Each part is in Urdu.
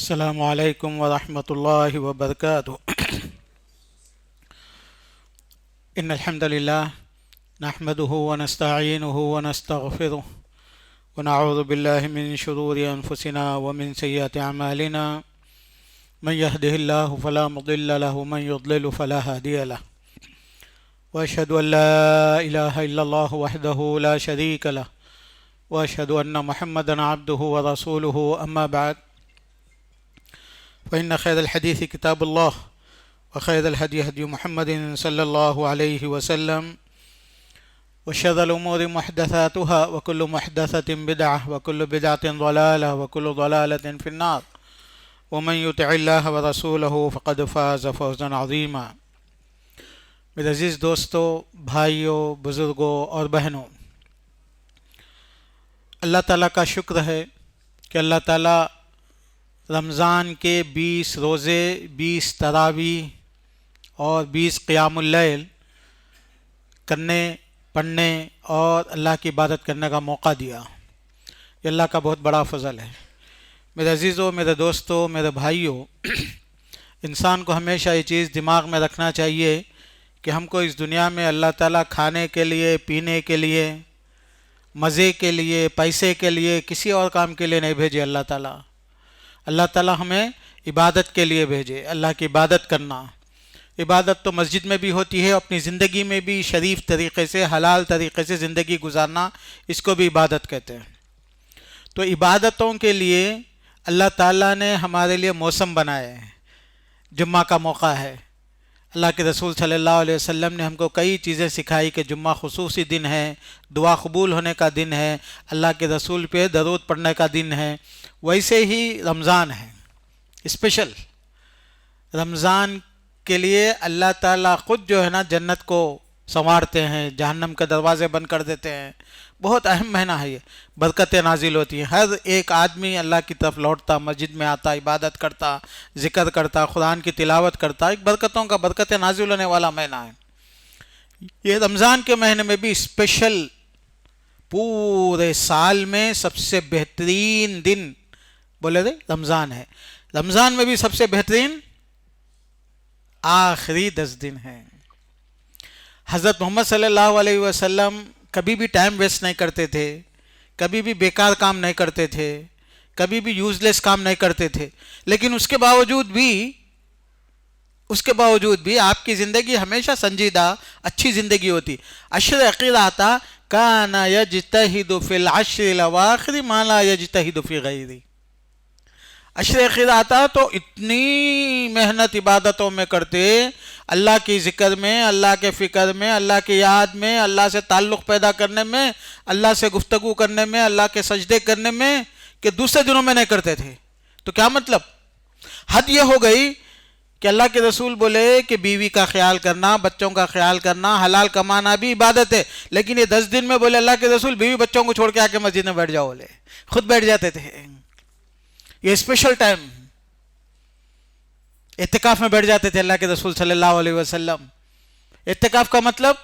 السلام علیکم ورحمۃ اللہ وبرکاتہ۔ ان الحمد للہ نحمده ونستعینه ونستغفره ونعوذ باللہ من شرور انفسنا ومن سیئات اعمالنا من يهده الله فلا مضل له ومن يضلل فلا هادي له واشهد ان لا اله الا الله وحده لا شريك له واشهد ان محمدا عبده ورسوله اما بعد فإن خير الحديث كتاب الله وخير الهدي هدي محمد صلى الله عليه وسلم وشر الأمور محدثاتها وكل محدثة بدعة وكل بدعة ضلالة وكل ضلالة في النار ومن يطع الله ورسوله فقد فاز فوزا عظيما۔ میرے عزیز دوستو، بھائیوں، بزرگوں اور بہنوں، اللہ تعالیٰ کا شکر ہے کہ اللہ تعالیٰ رمضان کے 20 روزے، 20 تراویح اور 20 قیام اللیل کرنے، پڑھنے اور اللہ کی عبادت کرنے کا موقع دیا۔ یہ اللہ کا بہت بڑا فضل ہے۔ میرے عزیزوں، میرے دوستوں، میرے بھائیوں، انسان کو ہمیشہ یہ چیز دماغ میں رکھنا چاہیے کہ ہم کو اس دنیا میں اللہ تعالیٰ کھانے کے لیے، پینے کے لیے، مزے کے لیے، پیسے کے لیے، کسی اور کام کے لیے نہیں بھیجے۔ اللہ تعالیٰ ہمیں عبادت کے لیے بھیجے، اللہ کی عبادت کرنا۔ عبادت تو مسجد میں بھی ہوتی ہے، اپنی زندگی میں بھی شریف طریقے سے، حلال طریقے سے زندگی گزارنا، اس کو بھی عبادت کہتے ہیں۔ تو عبادتوں کے لیے اللہ تعالیٰ نے ہمارے لیے موسم بنائے ہیں۔ جمعہ کا موقع ہے، اللہ کے رسول صلی اللہ علیہ وسلم نے ہم کو کئی چیزیں سکھائی کہ جمعہ خصوصی دن ہے، دعا قبول ہونے کا دن ہے، اللہ کے رسول پہ درود پڑھنے کا دن ہے۔ ویسے ہی رمضان ہے، اسپیشل رمضان کے لیے اللہ تعالیٰ خود جو ہے نا جنت کو سنوارتے ہیں، جہنم کے دروازے بند کر دیتے ہیں۔ بہت اہم مہینہ ہے، یہ برکتیں نازل ہوتی ہیں۔ ہر ایک آدمی اللہ کی طرف لوٹتا، مسجد میں آتا، عبادت کرتا، ذکر کرتا، قرآن کی تلاوت کرتا۔ ایک برکتیں نازل ہونے والا مہینہ ہے۔ یہ رمضان کے مہینے میں بھی اسپیشل، پورے سال میں سب سے بہترین دن بولے تھے رمضان ہے۔ رمضان میں بھی سب سے بہترین آخری 10 دن ہیں۔ حضرت محمد صلی اللہ علیہ وسلم کبھی بھی ٹائم ویسٹ نہیں کرتے تھے، کبھی بھی بیکار کام نہیں کرتے تھے، کبھی بھی یوز لیس کام نہیں کرتے تھے، لیکن اس کے باوجود بھی آپ کی زندگی ہمیشہ سنجیدہ، اچھی زندگی ہوتی۔ عشر عقیدہ کان یجتہد فی العشر الاواخر ما لا یجتہد فی غیرہ۔ عشر عقیدہ آتا تو اتنی محنت عبادتوں میں کرتے، اللہ کی ذکر میں، اللہ کے فکر میں، اللہ کی یاد میں، اللہ سے تعلق پیدا کرنے میں، اللہ سے گفتگو کرنے میں، اللہ کے سجدے کرنے میں، کہ دوسرے دنوں میں نہیں کرتے تھے۔ تو کیا مطلب؟ حد یہ ہو گئی کہ اللہ کے رسول بولے کہ بیوی کا خیال کرنا، بچوں کا خیال کرنا، حلال کمانا بھی عبادت ہے، لیکن یہ 10 دن میں بولے اللہ کے رسول بیوی بچوں کو چھوڑ کے آ کے مسجد میں بیٹھ جاؤ، بولے خود بیٹھ جاتے تھے۔ یہ اسپیشل ٹائم، اعتکاف میں بیٹھ جاتے تھے اللہ کے رسول صلی اللہ علیہ وسلم۔ اعتکاف کا مطلب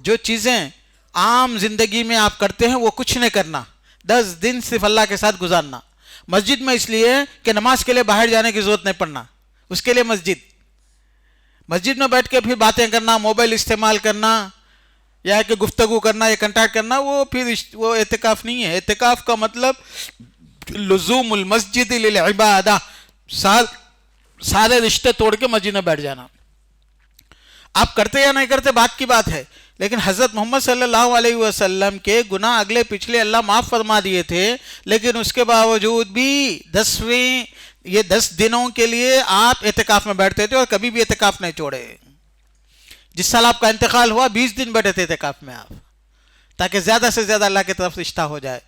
جو چیزیں عام زندگی میں آپ کرتے ہیں وہ کچھ نہیں کرنا، 10 دن صرف اللہ کے ساتھ گزارنا۔ مسجد میں اس لیے کہ نماز کے لیے باہر جانے کی ضرورت نہیں پڑنا، اس کے لیے مسجد میں بیٹھ کے پھر باتیں کرنا، موبائل استعمال کرنا، یا کہ گفتگو کرنا یا کنٹیکٹ کرنا، وہ اعتکاف نہیں ہے۔ اعتکاف کا مطلب لزوم المسجد للعبادہ، سارے رشتے توڑ کے مسجد میں بیٹھ جانا۔ آپ کرتے یا نہیں کرتے بات کی بات ہے، لیکن حضرت محمد صلی اللہ علیہ وسلم کے گناہ اگلے پچھلے اللہ معاف فرما دیے تھے، لیکن اس کے باوجود بھی 10 دنوں کے لیے آپ اعتکاف میں بیٹھتے تھے اور کبھی بھی اعتکاف نہیں چھوڑے۔ جس سال آپ کا انتقال ہوا 20 دن بیٹھے تھے اعتکاف میں آپ، تاکہ زیادہ سے زیادہ اللہ کی طرف رشتہ ہو جائے۔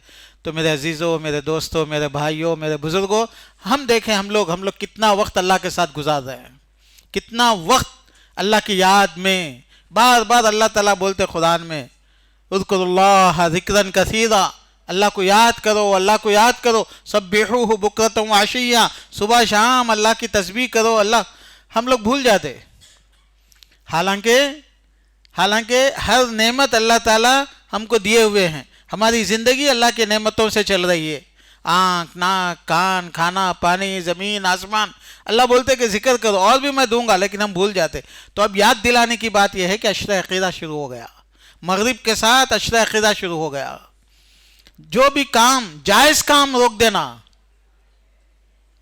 تو میرے عزیزوں، میرے دوستوں، میرے بھائیوں، میرے بزرگوں، ہم دیکھیں ہم لوگ کتنا وقت اللہ کے ساتھ گزار رہے ہیں، کتنا وقت اللہ کی یاد میں۔ بار بار اللہ تعالیٰ بولتے قرآن میں، اذکروا اللہ ذکرا کثیرا، اللہ کو یاد کرو، اللہ کو یاد کرو، سبحوہ بکرۃ وعشیہ، صبح شام اللہ کی تسبیح کرو۔ ہم لوگ بھول جاتے، حالانکہ ہر نعمت اللہ تعالیٰ ہم کو دیے ہوئے ہیں۔ ہماری زندگی اللہ کی نعمتوں سے چل رہی ہے۔ آنکھ، ناک، کان، کھانا، پانی، زمین، آسمان. اللہ بولتے کہ ذکر کرو اور بھی میں دوں گا، لیکن ہم بھول جاتے. تو اب یاد دلانے کی بات یہ ہے کہ عشرہ عقیدہ شروع ہو گیا. مغرب کے ساتھ عشرہ عقیدہ شروع ہو گیا. جو بھی کام، جائز کام روک دینا.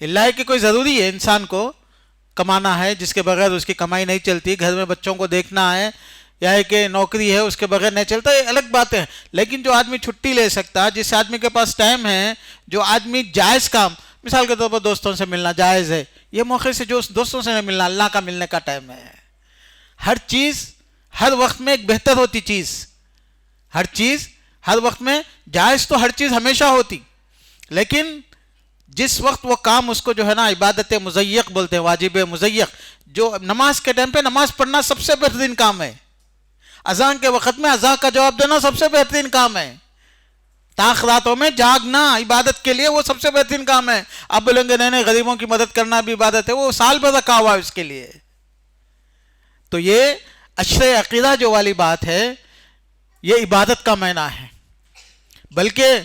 اللہ کہ کوئی ضروری ہے انسان کو کمانا ہے، جس کے بغیر اس کی کمائی نہیں چلتی. گھر میں بچوں کو دیکھنا ہے، یا ہے کہ نوکری ہے اس کے بغیر نہیں چلتا، یہ الگ باتیں ہیں. لیکن جو آدمی چھٹی لے سکتا، جس آدمی کے پاس ٹائم ہے، جو آدمی جائز کام، مثال کے طور پر دوستوں سے ملنا جائز ہے، یہ موقع سے جو دوستوں سے نہیں ملنا، اللہ کا ملنے کا ٹائم ہے. ہر چیز ہر وقت میں ایک بہتر ہوتی چیز، ہر چیز ہر وقت میں جائز تو ہر چیز ہمیشہ ہوتی، لیکن جس وقت وہ کام اس کو جو ہے نا عبادت مضیق بولتے ہیں، واجب مضیق. جو نماز کے ٹائم پہ نماز پڑھنا سب سے بہترین کام ہے. اذان کے وقت میں اذان کا جواب دینا سب سے بہترین کام ہے. تاخراتوں میں جاگنا عبادت کے لیے وہ سب سے بہترین کام ہے. اب بولیں گے نہیں غریبوں کی مدد کرنا بھی عبادت ہے، وہ سال بھر رکھا ہوا ہے اس کے لیے. تو یہ عشرہ عقیدہ جو والی بات ہے، یہ عبادت کا معنی ہے. بلکہ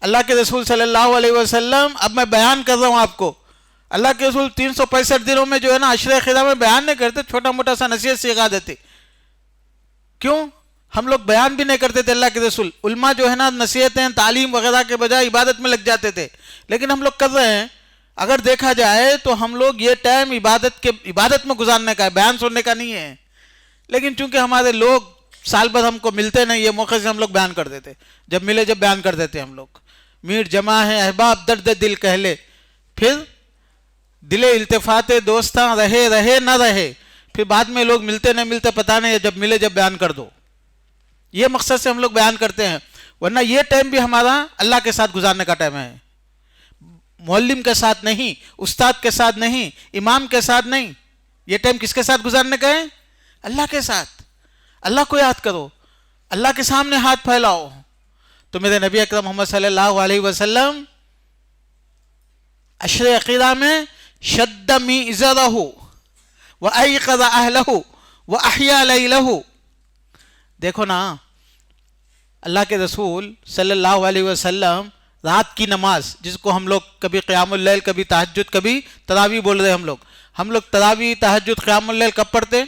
اللہ کے رسول صلی اللہ علیہ وسلم، اب میں بیان کر رہا ہوں آپ کو، اللہ کے رسول 365 دنوں میں جو ہے نا عشرہ عقیدہ میں بیان نہیں کرتے، چھوٹا موٹا سا نصیحت سکھا دیتے. کیوں؟ ہم لوگ بیان بھی نہیں کرتے تھے. اللہ کے رسول علماء جو ہے نا نصیحتیں تعلیم وغیرہ کے بجائے عبادت میں لگ جاتے تھے. لیکن ہم لوگ کر رہے ہیں. اگر دیکھا جائے تو ہم لوگ یہ ٹائم عبادت میں گزارنے کا ہے، بیان سننے کا نہیں ہے. لیکن چونکہ ہمارے لوگ سال بعد ہم کو ملتے نہیں، یہ موقع سے ہم لوگ بیان کر دیتے. جب ملے جب بیان کر دیتے ہم لوگ. میٹ جمع ہے احباب درد دل کہہ لے، پھر دل التفات دوستاں رہے نہ رہے، پھر بعد میں لوگ ملتے نہیں ملتے پتہ نہیں، جب ملے جب بیان کر دو. یہ مقصد سے ہم لوگ بیان کرتے ہیں. ورنہ یہ ٹائم بھی ہمارا اللہ کے ساتھ گزارنے کا ٹائم ہے، معلم کے ساتھ نہیں، استاد کے ساتھ نہیں، امام کے ساتھ نہیں. یہ ٹائم کس کے ساتھ گزارنے کا ہے؟ اللہ کے ساتھ. اللہ کو یاد کرو، اللہ کے سامنے ہاتھ پھیلاؤ. تو میرے نبی اکرم محمد صلی اللہ علیہ وسلم عشرہ عقیدہ میں شد میزرہ وایقظ اہلہ واحیا لیلہ. دیکھو نا، اللہ کے رسول صلی اللہ علیہ وسلم رات کی نماز، جس کو ہم لوگ کبھی قیام اللیل، کبھی تہجد، کبھی تراویح بول رہے ہیں. ہم لوگ تراویح، تہجد، قیام اللیل کب پڑھتے؟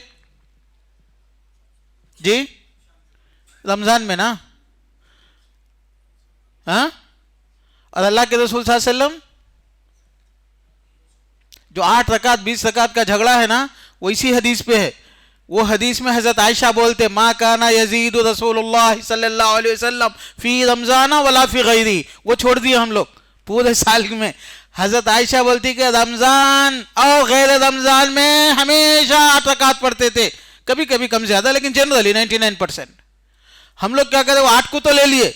جی رمضان میں نا. ہاں؟ اور اللہ کے رسول صلی اللہ علیہ وسلم جو 8 رکعت 20 رکعت کا جھگڑا ہے نا، وہ اسی حدیث پہ ہے. وہ حدیث میں حضرت عائشہ بولتے ما کانا یزید رسول اللہ صلی اللہ علیہ وسلم فی رمضان ولا فی غیری. وہ چھوڑ دیے ہم لوگ پورے سال میں. حضرت عائشہ بولتی کہ رمضان اور غیر رمضان میں ہمیشہ 8 رکعت پڑھتے تھے، کبھی کبھی کم زیادہ، لیکن جنرلی 99%. ہم لوگ کیا کریں، وہ 8 کو تو لے لیے،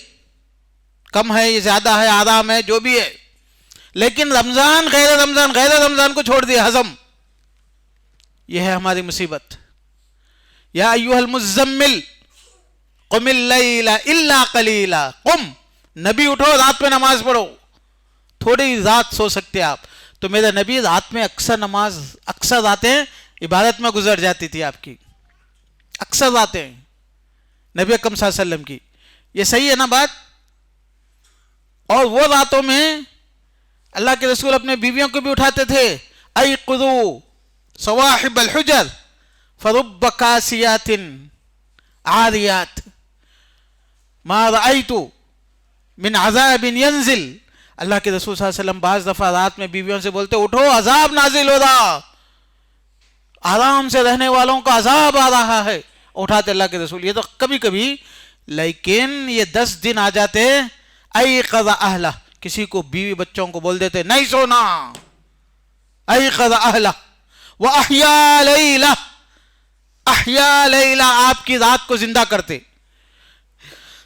کم ہے یہ زیادہ ہے آرام ہے جو بھی ہے، لیکن رمضان غیر رمضان کو چھوڑ دیا، ہضم. یہ ہے ہماری مصیبت. یا ایھا المزمل قم اللیل الا قلیلا. قم، نبی اٹھو، رات میں نماز پڑھو. تھوڑی رات سو سکتے آپ. تو میرے نبی رات میں اکثر راتیں عبادت میں گزر جاتی تھی آپ کی، اکثر راتیں نبی اکرم صلی اللہ علیہ وسلم کی. یہ صحیح ہے نا بات؟ اور وہ راتوں میں اللہ کے رسول اپنے بیویوں کو بھی اٹھاتے تھے. ایقظوا صواحب الحجر فرب کاسیات عاریات ما رأیت من عذاب ینزل. اللہ کے رسول صلی اللہ علیہ وسلم بعض دفعہ رات میں بیویوں سے بولتے اٹھو عذاب نازل ہو رہا، آرام سے رہنے والوں کا عذاب آ رہا ہے. اٹھاتے اللہ کے رسول. یہ تو کبھی کبھی، لیکن یہ 10 دن آ جاتے ایقظ اہلہ، کسی کو بیوی بچوں کو بول دیتے نہیں سونا، ایقظ اہلہ واحیا لیلہ. احیا لیلہ، آپ کی رات کو زندہ کرتے.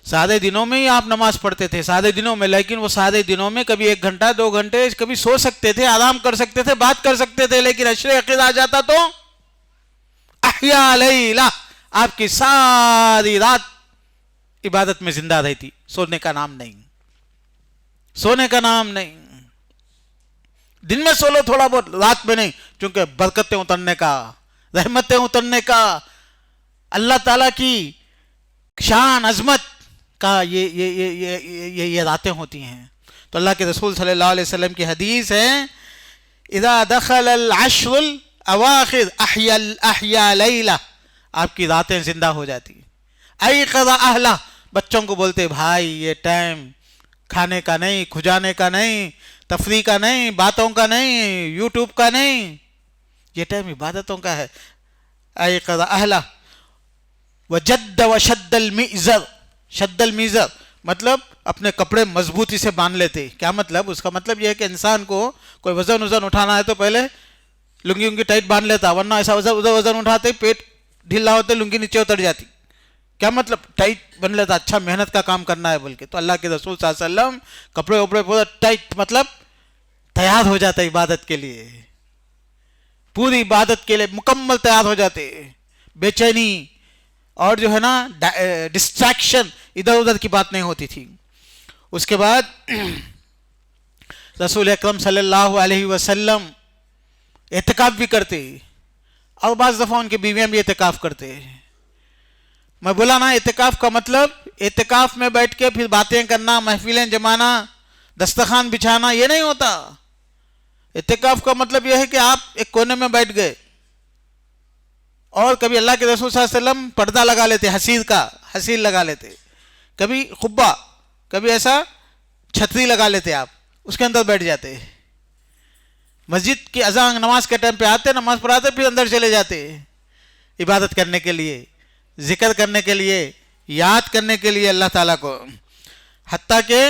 سارے دنوں میں ہی آپ نماز پڑھتے تھے، سارے دنوں میں، لیکن وہ سارے دنوں میں کبھی 1 گھنٹہ 2 گھنٹے کبھی سو سکتے تھے، آرام کر سکتے تھے، بات کر سکتے تھے. لیکن عشرہ عقیدہ آ جاتا تو احیا لیلہ، آپ کی ساری رات عبادت میں زندہ رہتی. سونے کا نام نہیں، سونے کا نام نہیں. دن میں سو لو تھوڑا بہت، رات میں نہیں، چونکہ برکتیں اترنے کا، رحمتیں اترنے کا، اللہ تعالیٰ کی شان عظمت کا یہ راتیں ہوتی ہیں. تو اللہ کے رسول صلی اللہ علیہ وسلم کی حدیث ہے اذا دخل العشر الاواخر احیا لیلہ، آپ کی راتیں زندہ ہو جاتی. ایقظ اہلہ، بچوں کو بولتے بھائی یہ ٹائم کھانے کا نہیں، کھجانے کا نہیں، تفریح کا نہیں، باتوں کا نہیں، یوٹیوب کا نہیں، یہ ٹائم عبادتوں کا ہے. ایقظ اہلہ وجد وشد المئزر، شد المئزر مطلب اپنے کپڑے مضبوطی سے باندھ لیتے. کیا مطلب؟ اس کا مطلب یہ ہے کہ انسان کو کوئی وزن اٹھانا ہے تو پہلے لنگی انگی ٹائٹ باندھ لیتا، ورنہ ایسا وزن اٹھاتے پیٹ ڈھیلا ہوتے لنگی نیچے اتر جاتی. کیا مطلب؟ ٹائٹ بن لیتا، اچھا محنت کا کام کرنا ہے بول کے. تو اللہ کے رسول صلی اللہ علیہ وسلم کپڑے وپڑے پورا ٹائٹ مطلب تیار ہو جاتا عبادت کے لیے، پوری عبادت کے لیے مکمل تیار ہو جاتے. بے چینی اور جو ہے نا ڈسٹریکشن، ادھر ادھر کی بات نہیں ہوتی تھی. اس کے بعد رسول اکرم صلی اللہ علیہ وسلم اعتکاف بھی کرتے، اور بعض دفعہ ان کی بیویاں بھی اعتکاف کرتے. میں بولا نا اعتکاف کا مطلب اعتکاف میں بیٹھ کے پھر باتیں کرنا، محفلیں جمانا، دسترخوان بچھانا، یہ نہیں ہوتا. اعتکاف کا مطلب یہ ہے کہ آپ ایک کونے میں بیٹھ گئے، اور کبھی اللہ کے رسول صلی اللہ علیہ وسلم پردہ لگا لیتے، حسیر لگا لیتے، کبھی خبہ، کبھی ایسا چھتری لگا لیتے، آپ اس کے اندر بیٹھ جاتے. مسجد کی اذان نماز کے ٹائم پہ آتے، نماز پڑھاتے، پھر اندر چلے جاتے عبادت کرنے کے لیے، ذکر کرنے کے لیے، یاد کرنے کے لیے اللہ تعالیٰ کو. حتیٰ کہ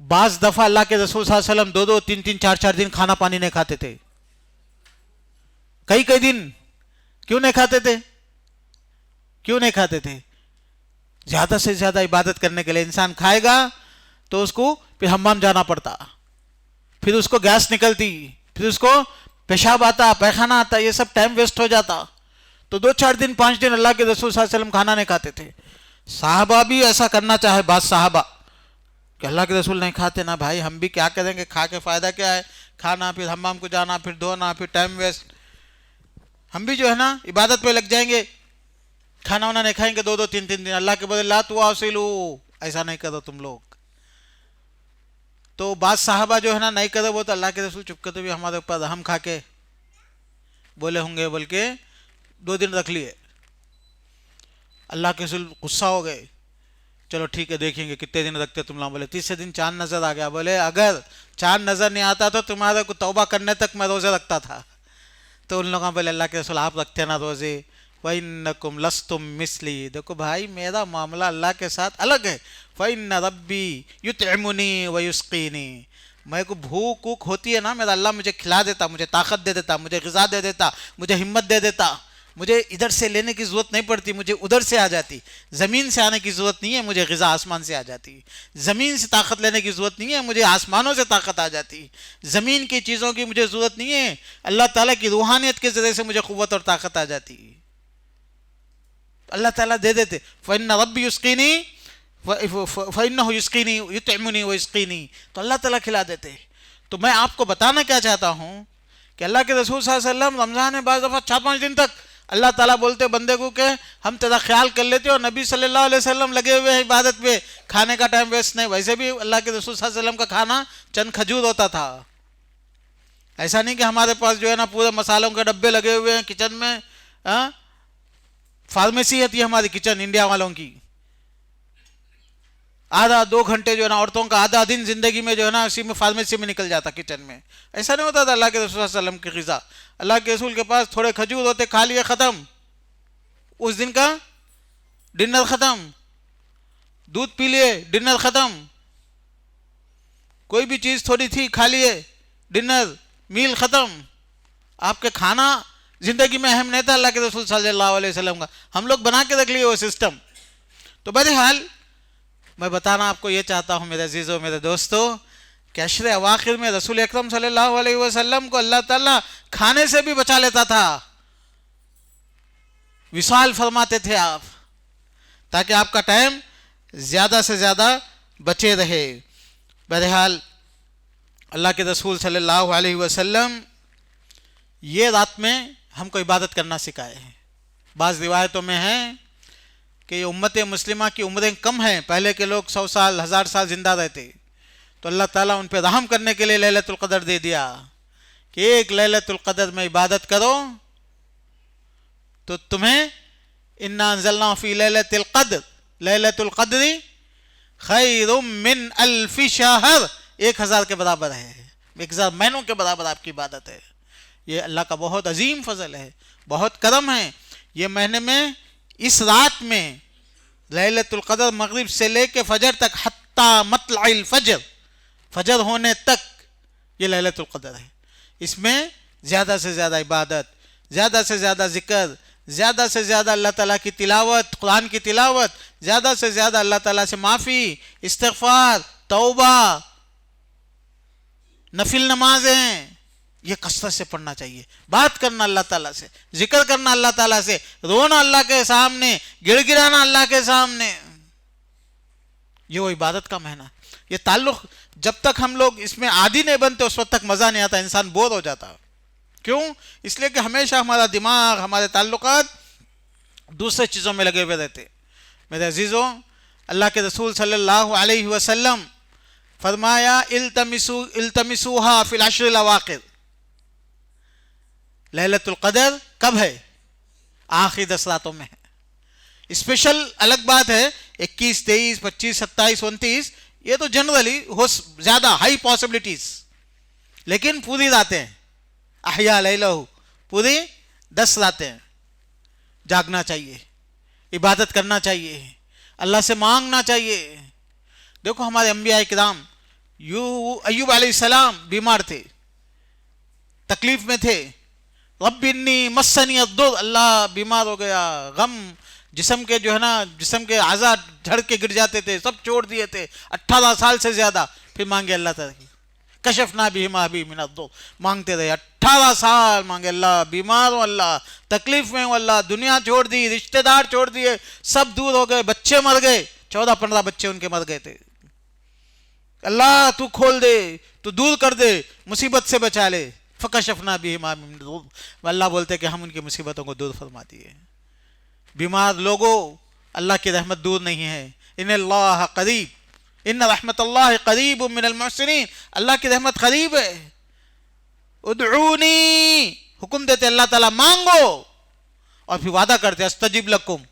بعض دفعہ اللہ کے رسول صلی اللہ علیہ وسلم 2 3 4 دن کھانا پانی نہیں کھاتے تھے. کئی دن کیوں نہیں کھاتے تھے؟ زیادہ سے زیادہ عبادت کرنے کے لیے. انسان کھائے گا تو اس کو پھر حمام جانا پڑتا، پھر اس کو گیس نکلتی، پھر اس کو پیشاب آتا، پیخانہ آتا، یہ سب ٹائم ویسٹ ہو جاتا. تو 2 4 دن 5 دن اللہ کے رسول صلی اللہ علیہ وسلم کھانا نہیں کھاتے تھے. صحابہ بھی ایسا کرنا چاہے، بعض صحابہ کہ اللہ کے رسول نہیں کھاتے نا بھائی، ہم بھی کیا کریں گے، کھا کے فائدہ کیا ہے، کھانا پھر حمام کو جانا، پھر دھونا، پھر ٹائم ویسٹ. ہم بھی جو ہے نا عبادت پہ لگ جائیں گے، کھانا وانا نہیں کھائیں گے 2 3 دن. اللہ کے بدلے لا تواصلوا، ایسا نہیں کرو تم لوگ. تو بعض صحابہ جو ہے نا نہیں کرے، وہ تو اللہ کے رسول چپ کرتے بھی ہمارے اوپر رحم کھا کے بولے ہوں گے بول کے 2 دن رکھ لیے. اللہ کے رسول غصہ ہو گئے، چلو ٹھیک ہے دیکھیں گے کتنے دن رکھتے تم لوگ. بولے 3 دن چاند نظر آ گیا. بولے اگر چاند نظر نہیں آتا تو تمہارے کو توبہ کرنے تک میں روزے رکھتا تھا. تو ان لوگوں بولے اللہ کے رسول آپ رکھتے نا روزے. وَإِنَّكُمْ لَسْتُمْ مِثْلِي، دیکھو بھائی میرا معاملہ اللہ کے ساتھ الگ ہے. فَإِنَّ رَبِّي يُطْعِمُنِي وَيُسْقِينِي، میں کو بھوک ہوتی ہے نا، میرا اللہ مجھے کھلا دیتا، مجھے طاقت دے دیتا، مجھے غذا دے دیتا، مجھے ہمت دے دیتا. مجھے ادھر سے لینے کی ضرورت نہیں پڑتی، مجھے ادھر سے آ جاتی. زمین سے آنے کی ضرورت نہیں ہے، مجھے غذا آسمان سے آ جاتی. زمین سے طاقت لینے کی ضرورت نہیں ہے، مجھے آسمانوں سے طاقت آ جاتی. زمین کی چیزوں کی مجھے ضرورت نہیں ہے، اللہ تعالیٰ کی روحانیت کے ذریعے سے مجھے قوت اور طاقت آ جاتی. اللہ تعالیٰ دے دیتے. فَإِنَّ رَبِّي يُسْقِينِي فَإِنَّهُ يُسْقِينِي يُطْعِمُنِي وَيُسْقِينِي، تو اللہ تعالیٰ کھلا دیتے. تو میں آپ کو بتانا کیا چاہتا ہوں کہ اللہ کے رسول صلی اللہ علیہ وسلم رمضان میں بعض دفعہ 4 5 دن تک اللہ تعالیٰ بولتے بندے کو کہ ہم تیرا خیال کر لیتے، اور نبی صلی اللہ علیہ وسلم لگے ہوئے ہیں عبادت پہ، کھانے کا ٹائم ویسٹ نہیں. ویسے بھی اللہ کے رسول صلی اللہ علیہ وسلم کا کھانا چند کھجور ہوتا تھا. ایسا نہیں کہ ہمارے پاس جو ہے نا پورے مسالوں کے ڈبے لگے ہوئے ہیں کچن میں. فارمیسی ہوتی ہے ہماری کچن انڈیا والوں کی. آدھا 2 گھنٹے جو ہے نا عورتوں کا آدھا دن زندگی میں جو ہے نا اسی میں فارمیسی میں نکل جاتا کچن میں. ایسا نہیں ہوتا تھا اللہ کے رسول صلی اللہ علیہ وسلم کی غذا. اللہ کے رسول کے پاس تھوڑے کھجور ہوتے، کھا لیے ختم، اس دن کا ڈنر ختم. دودھ پی لیے ڈنر ختم. کوئی بھی چیز تھوڑی تھی کھا لیے ڈنر میل ختم. آپ کے کھانا زندگی میں اہم نہیں تھا اللہ کے رسول صلی اللہ علیہ وسلم کا. ہم لوگ بنا کے رکھ لیے وہ سسٹم. تو بہرحال میں بتانا آپ کو یہ چاہتا ہوں میرے عزیزوں، میرے دوستو، کہ عشر اواخر میں رسول اکرم صلی اللہ علیہ وسلم کو اللہ تعالیٰ کھانے سے بھی بچا لیتا تھا. وصال فرماتے تھے آپ، تاکہ آپ کا ٹائم زیادہ سے زیادہ بچے رہے. بہرحال اللہ کے رسول صلی اللہ علیہ وسلم یہ رات میں ہم کو عبادت کرنا سکھائے ہیں. بعض روایتوں میں ہے کہ یہ امت مسلمہ کی عمریں کم ہیں، پہلے کے لوگ 100 سال 1000 سال زندہ رہتے، تو اللہ تعالیٰ ان پہ رحم کرنے کے لیے لیلۃ القدر دے دیا کہ ایک لیلۃ القدر میں عبادت کرو تو تمہیں انا انزلنا فی لیلۃ القدر لیلۃ القدر خیر من الف شہر 1000 کے برابر ہے، 1000 مہینوں کے برابر آپ کی عبادت ہے. یہ اللہ کا بہت عظیم فضل ہے، بہت کرم ہے. یہ مہینے میں اس رات میں لیلۃ القدر مغرب سے لے کے فجر تک حتی مطلع الفجر، فجر ہونے تک یہ لیلۃ القدر ہے. اس میں زیادہ سے زیادہ عبادت، زیادہ سے زیادہ ذکر، زیادہ سے زیادہ اللہ تعالیٰ کی تلاوت، قرآن کی تلاوت، زیادہ سے زیادہ اللہ تعالیٰ سے معافی، استغفار، توبہ، نفل نمازیں، یہ کثرت سے پڑھنا چاہیے. بات کرنا اللہ تعالیٰ سے، ذکر کرنا اللہ تعالیٰ سے، رونا اللہ کے سامنے، گڑ گڑانا اللہ کے سامنے. یہ وہ عبادت کا مہینہ. یہ تعلق جب تک ہم لوگ اس میں عادی نہیں بنتے اس وقت تک مزہ نہیں آتا، انسان بور ہو جاتا. کیوں؟ اس لیے کہ ہمیشہ ہمارا دماغ، ہمارے تعلقات دوسرے چیزوں میں لگے ہوئے رہتے. میرے عزیزوں، اللہ کے رسول صلی اللہ علیہ وسلم فرمایا التمسوها فی العشر الاواخر. لیلۃ القدر کب ہے؟ آخری 10 راتوں میں ہے. اسپیشل الگ بات ہے 21، 23، 25، 27، 29، یہ تو جنرلی ہو زیادہ ہائی پاسبلٹیز، لیکن پوری راتیں احیا لیلہ، پوری 10 راتیں جاگنا چاہیے، عبادت کرنا چاہیے، اللہ سے مانگنا چاہیے. دیکھو ہمارے انبیاء کرام، ایوب علیہ السلام بیمار تھے، تکلیف میں تھے. رب انی مسنی الضر، اللہ بیمار ہو گیا، غم، جسم کے جو ہے نا، جسم کے اعضاء جھڑ کے گر جاتے تھے، سب چھوڑ دیے تھے 18 سال سے زیادہ. پھر مانگے اللہ تعالیٰ کی، کشفنا بہ ما بہ من الضر، مانگتے رہے 18 سال مانگے. اللہ بیمار ہوں، اللہ تکلیف میں ہوں، اللہ دنیا چھوڑ دی، رشتہ دار چھوڑ دیے، سب دور ہو گئے، بچے مر گئے، 14-15 بچے ان کے مر گئے تھے. اللہ تو کھول دے، تو دور کر دے، مصیبت سے بچا لے. فکشفنا بہ ما بہ من الضر، اللہ بولتے کہ ہم ان کی مصیبتوں کو دور فرما دیے. بیمار لوگوں، اللہ کی رحمت دور نہیں ہے. ان اللہ قریب، ان رحمت اللہ قریب من المحسنین، اللہ کی رحمت قریب ہے. ادعونی، حکم دیتے اللہ تعالیٰ مانگو، اور پھر وعدہ کرتے استجب لکم،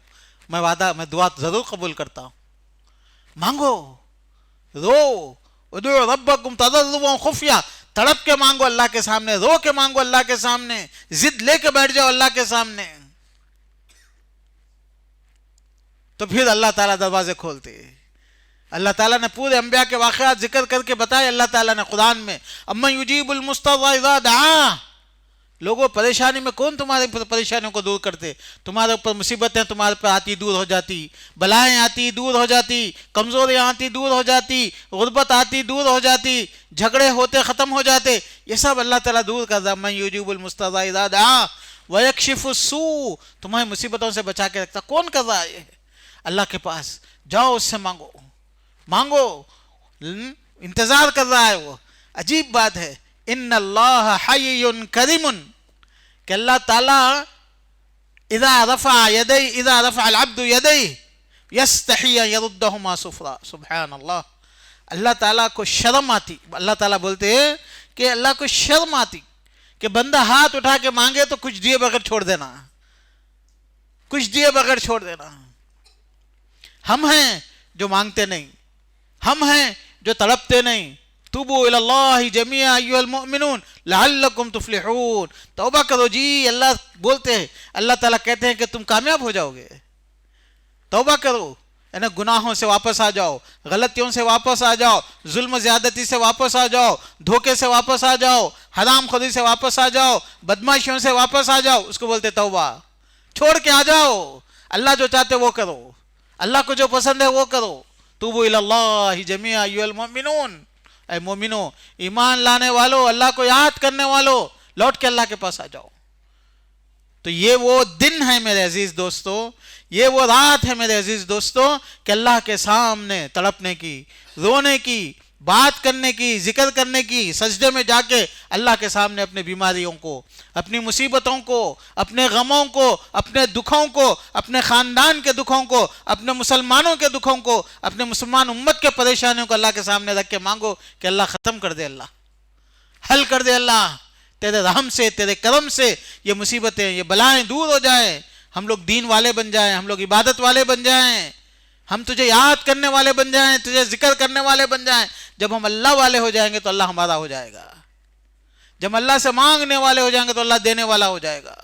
میں دعا ضرور قبول کرتا ہوں. مانگو، رو، ادعو ربکم تضرعا خفیہ، تڑپ کے مانگو اللہ کے سامنے، رو کے مانگو اللہ کے سامنے، ضد لے کے بیٹھ جاؤ اللہ کے سامنے، تو پھر اللہ تعالیٰ دروازے کھولتے. اللہ تعالیٰ نے پورے انبیاء کے واقعات ذکر کر کے بتائے. اللہ تعالیٰ نے قرآن میں امن یجیب المضطر اذا دعاہ، لوگوں پریشانی میں کون تمہارے پریشانیوں کو دور کرتے؟ تمہارے اوپر مصیبتیں تمہارے پر آتی دور ہو جاتی، بلائیں آتی دور ہو جاتی، کمزوریاں آتی دور ہو جاتی، غربت آتی دور ہو جاتی، جھگڑے ہوتے ختم ہو جاتے. یہ سب اللہ تعالیٰ دور کرتا. امن یجیب المضطر اذا دعاہ ویکشف السوء، تمہیں مصیبتوں سے بچا کے رکھتا. کون کر رہا ہے؟ اللہ کے پاس جاؤ، اس سے مانگو، مانگو، انتظار کر رہا ہے وہ. عجیب بات ہے، ان اللہ حی کریم، کہ اللہ تعالیٰ اذا رفع العبد یدیہ یستحی ان یردہما صفرا. سبحان اللہ. اللہ تعالیٰ کو شرم آتی، اللہ تعالیٰ بولتے ہیں کہ اللہ کو شرم آتی کہ بندہ ہاتھ اٹھا کے مانگے تو کچھ دیے بغیر چھوڑ دینا، کچھ دیے بغیر چھوڑ دینا. ہم ہیں جو مانگتے نہیں، ہم ہیں جو تڑپتے نہیں. توبوا الی اللہ جمیعا ایھا المؤمنون لعلکم تفلحون، توبہ کرو جی. اللہ بولتے ہیں، اللہ تعالیٰ کہتے ہیں کہ تم کامیاب ہو جاؤ گے. توبہ کرو، یعنی گناہوں سے واپس آ جاؤ، غلطیوں سے واپس آ جاؤ، ظلم زیادتی سے واپس آ جاؤ، دھوکے سے واپس آ جاؤ، حرام خوری سے واپس آ جاؤ، بدمعاشیوں سے واپس آ جاؤ. اس کو بولتے توبہ. چھوڑ کے آ جاؤ، اللہ جو چاہتے وہ کرو، اللہ کو جو پسند ہے وہ کرو. توبوا الی اللہ جمیعا ایھا المؤمنون، اے مومنو، ایمان لانے والو، اللہ کو یاد کرنے والو، لوٹ کے اللہ کے پاس آ جاؤ. تو یہ وہ دن ہے میرے عزیز دوستو، یہ وہ رات ہے میرے عزیز دوستو کہ اللہ کے سامنے تڑپنے کی، رونے کی، بات کرنے کی، ذکر کرنے کی، سجدے میں جا کے اللہ کے سامنے اپنے بیماریوں کو، اپنی مصیبتوں کو، اپنے غموں کو، اپنے دکھوں کو، اپنے خاندان کے دکھوں کو، اپنے مسلمانوں کے دکھوں کو، اپنے مسلمان امت کے پریشانیوں کو اللہ کے سامنے رکھ کے مانگو کہ اللہ ختم کر دے، اللہ حل کر دے، اللہ تیرے رحم سے، تیرے کرم سے یہ مصیبتیں، یہ بلائیں دور ہو جائیں، ہم لوگ دین والے بن جائیں، ہم لوگ عبادت والے بن جائیں، ہم تجھے یاد کرنے والے بن جائیں، تجھے ذکر کرنے والے بن جائیں۔ جب ہم اللہ والے ہو جائیں گے تو اللہ ہمارا ہو جائے گا، جب اللہ سے مانگنے والے ہو جائیں گے تو اللہ دینے والا ہو جائے گا۔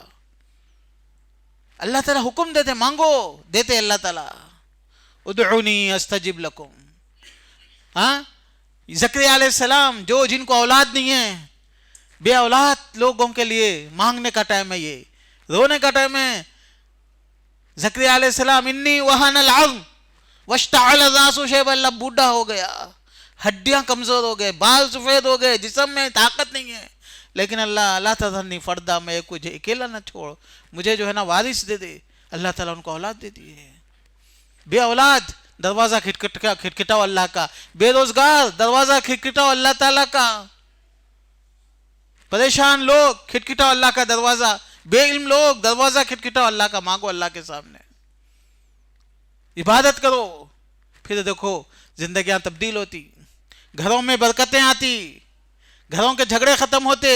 اللہ تعالیٰ حکم دیتے، مانگو، دیتے اللہ تعالیٰ۔ ادعونی استجب لکم۔ ہاں، زکریا علیہ السلام جو جن کو اولاد نہیں ہے، بے اولاد لوگوں کے لیے مانگنے کا ٹائم ہے، یہ رونے کا ٹائم ہے۔ زکریا علیہ السلام انی وہن العظم واشتعل الراس شیبا، اللہ بوڑھا ہو گیا، ہڈیاں کمزور ہو گئے، بال سفید ہو گئے، جسم میں طاقت نہیں ہے، لیکن اللہ تذرنی فردا، میں کچھ اکیلا نہ چھوڑ، مجھے جو ہے نا وارث دے دے۔ اللہ تعالیٰ ان کو اولاد دیتی ہے۔ بے اولاد دروازہ کھٹکھٹاؤ اللہ کا، بے روزگار دروازہ کھٹکھٹاؤ اللہ تعالیٰ کا، پریشان لوگ کھٹکھٹاؤ اللہ کا دروازہ، بے علم لوگ دروازہ کھٹکھٹاؤ اللہ کا، مانگو اللہ کے سامنے، عبادت کرو، پھر دیکھو زندگیاں تبدیل ہوتی، گھروں میں برکتیں آتی، گھروں کے جھگڑے ختم ہوتے،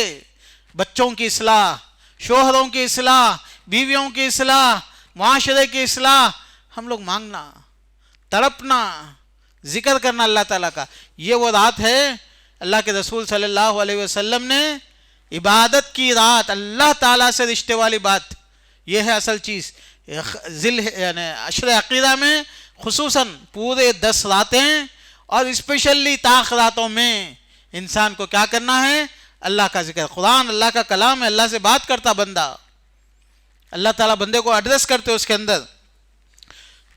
بچوں کی اصلاح، شوہروں کی اصلاح، بیویوں کی اصلاح، معاشرے کی اصلاح۔ ہم لوگ مانگنا، تڑپنا، ذکر کرنا اللہ تعالیٰ کا۔ یہ وہ رات ہے اللہ کے رسول صلی اللہ علیہ وسلم نے عبادت کی رات، اللہ تعالیٰ سے رشتے والی بات، یہ ہے اصل چیز۔ یعنی عشر عقیدہ میں خصوصاً پورے 10 راتیں اور اسپیشلی طاق راتوں میں انسان کو کیا کرنا ہے؟ اللہ کا ذکر، قرآن اللہ کا کلام ہے، اللہ سے بات کرتا بندہ، اللہ تعالیٰ بندے کو ایڈریس کرتے اس کے اندر،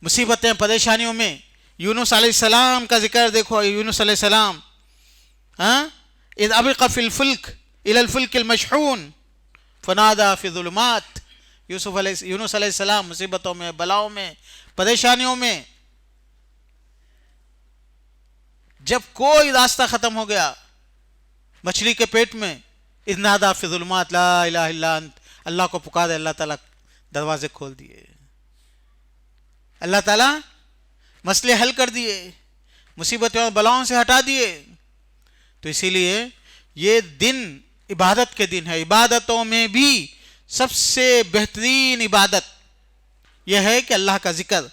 مصیبتیں پریشانیوں میں۔ یونس علیہ السلام کا ذکر دیکھو، یونس علیہ السلام اذ ابق فی الفلک الی الفلک المشحون فنادى فی الظلمات۔ یونس علیہ السلام مصیبتوں میں، بلاؤں میں، پریشانیوں میں، جب کوئی راستہ ختم ہو گیا مچھلی کے پیٹ میں، اذ نادى فی الظلمات لا الہ الا انت، اللہ کو پکارے، اللہ تعالیٰ دروازے کھول دیے، اللہ تعالیٰ مسئلے حل کر دیے، مصیبتوں اور بلاؤں سے ہٹا دیے۔ تو اسی لیے یہ دن عبادت کے دن ہے۔ عبادتوں میں بھی سب سے بہترین عبادت یہ ہے کہ اللہ کا ذکر،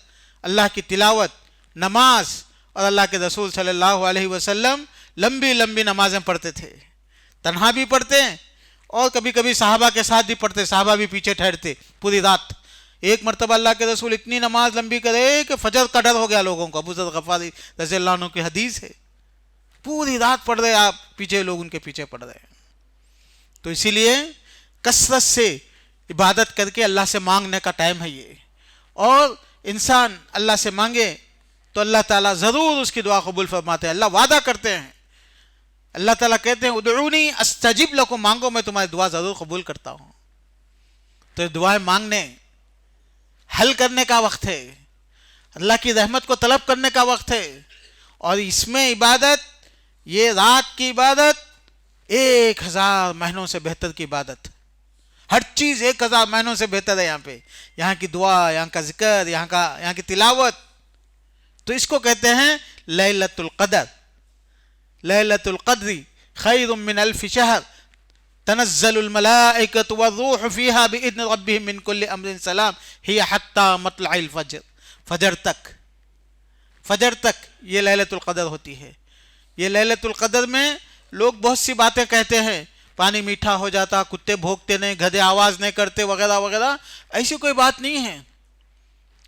اللہ کی تلاوت، نماز، اور اللہ کے رسول صلی اللہ علیہ وسلم لمبی لمبی نمازیں پڑھتے تھے، تنہا بھی پڑھتے اور کبھی کبھی صحابہ کے ساتھ بھی پڑھتے، صحابہ بھی پیچھے ٹھہرتے پوری رات۔ ایک مرتبہ اللہ کے رسول اتنی نماز لمبی کرے کہ فجر کا ڈر ہو گیا لوگوں کو، ابو ذر غفاری رضی اللہ عنہ کی حدیث ہے، پوری رات پڑھ رہے آپ، پیچھے لوگ ان کے پیچھے پڑھ رہے ہیں۔ تو اسی لیے کثرت سے عبادت کر کے اللہ سے مانگنے کا ٹائم ہے یہ، اور انسان اللہ سے مانگے تو اللہ تعالیٰ ضرور اس کی دعا قبول فرماتے ہیں۔ اللہ وعدہ کرتے ہیں، اللہ تعالیٰ کہتے ہیں ادعونی استجب لکم، مانگو میں تمہاری دعا ضرور قبول کرتا ہوں۔ تو دعائیں مانگنے، حل کرنے کا وقت ہے، اللہ کی رحمت کو طلب کرنے کا وقت ہے، اور اس میں عبادت، یہ رات کی عبادت 1000 مہینوں سے بہتر کی عبادت، ہر چیز 1000 مہینوں سے بہتر ہے۔ یہاں کی دعا، یہاں کا ذکر، یہاں کی تلاوت، تو اس کو کہتے ہیں لیلۃ القدر۔ لیلۃ القدر خیر من 1000 شہر تنزل الملائکۃ والروح فیہا بإذن ربہم من کل امر سلام ہی حتی مطلع الفجر، فجر تک یہ لیلۃ القدر ہوتی ہے۔ یہ لیلۃ القدر میں لوگ بہت سی باتیں کہتے ہیں، پانی میٹھا ہو جاتا، کتے بھونکتے نہیں، گدھے آواز نہیں کرتے، وغیرہ وغیرہ، ایسی کوئی بات نہیں ہے۔